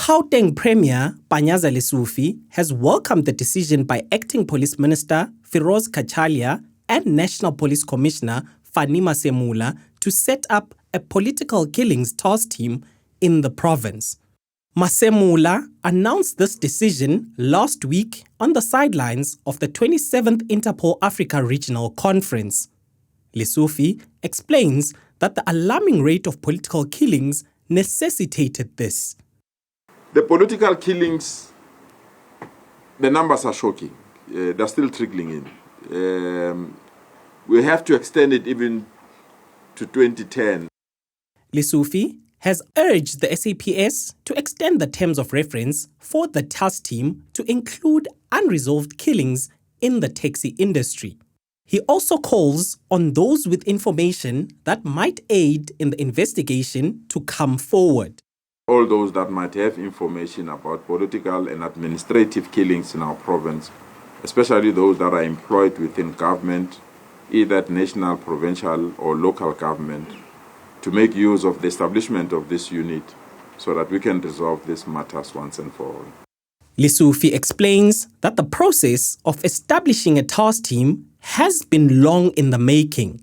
Gauteng Premier Panyaza Lesufi has welcomed the decision by Acting Police Minister Firoz Kachalia and National Police Commissioner Fani Masemula to set up a political killings task team in the province. Masemula announced this decision last week on the sidelines of the 27th Interpol Africa Regional Conference. Lesufi explains that the alarming rate of political killings necessitated this. The political killings, the numbers are shocking. They're still trickling in. We have to extend it even to 2010. Lesufi has urged the SAPS to extend the terms of reference for the task team to include unresolved killings in the taxi industry. He also calls on those with information that might aid in the investigation to come forward. All those that might have information about political and administrative killings in our province, especially those that are employed within government, either at national, provincial or local government, to make use of the establishment of this unit so that we can resolve these matters once and for all. Lesufi explains that the process of establishing a task team has been long in the making.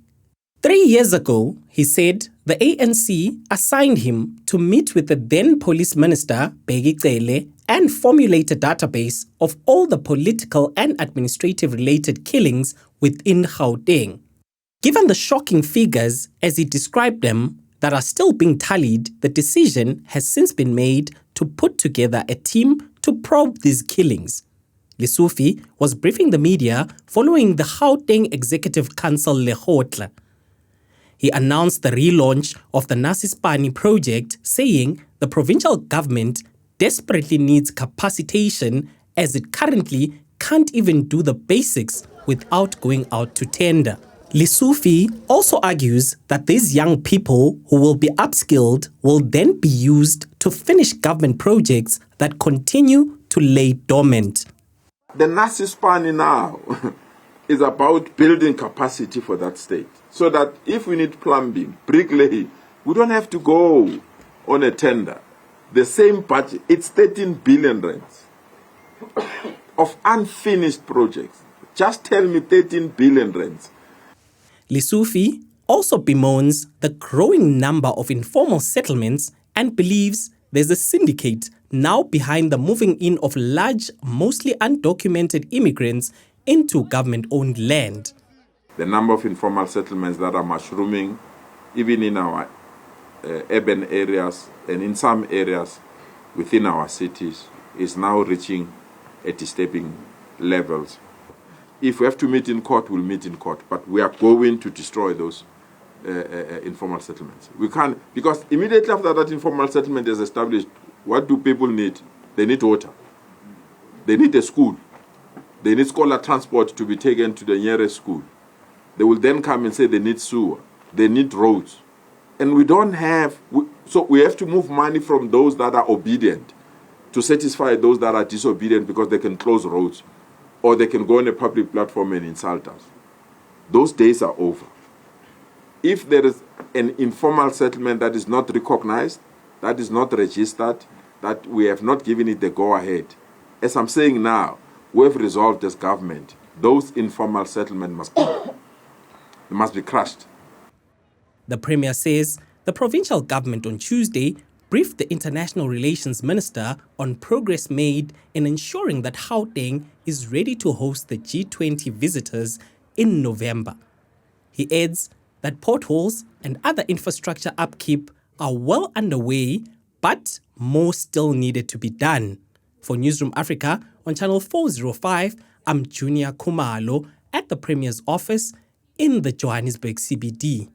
3 years ago, he said the ANC assigned him to meet with the then Police Minister, Bheki Cele, and formulate a database of all the political and administrative related killings within Gauteng. Given the shocking figures, as he described them, that are still being tallied, the decision has since been made to put together a team to probe these killings. Lesufi was briefing the media following the Gauteng Executive Council Lekgotla. He announced the relaunch of the Nasispani project, saying the provincial government desperately needs capacitation as it currently can't even do the basics without going out to tender. Lesufi also argues that these young people who will be upskilled will then be used to finish government projects that continue to lay dormant. The Nasispani now is about building capacity for that state, so that if we need plumbing, bricklaying, we don't have to go on a tender. The same budget, it's 13 billion rands of unfinished projects. Just tell me 13 billion rands. Lesufi also bemoans the growing number of informal settlements and believes there's a syndicate now behind the moving in of large, mostly undocumented immigrants into government-owned land. The number of informal settlements that are mushrooming, even in our urban areas and in some areas within our cities, is now reaching at disturbing levels. If we have to meet in court, we'll meet in court, but we are going to destroy those informal settlements. We can't, because immediately after that informal settlement is established, what do people need? They need water. They need a school. They need scholar transport to be taken to the nearest school. They will then come and say they need sewer. They need roads. And we don't have, so we have to move money from those that are obedient to satisfy those that are disobedient because they can close roads or they can go on a public platform and insult us. Those days are over. If there is an informal settlement that is not recognized, that is not registered, that we have not given it the go-ahead, as I'm saying now, we have resolved as government, those informal settlements must be crushed. The Premier says the provincial government on Tuesday briefed the International Relations Minister on progress made in ensuring that Gauteng is ready to host the G20 visitors in November. He adds that potholes and other infrastructure upkeep are well underway, but more still needed to be done. For Newzroom Afrika on Channel 405, I'm Juniour Khumalo at the Premier's office in the Johannesburg CBD.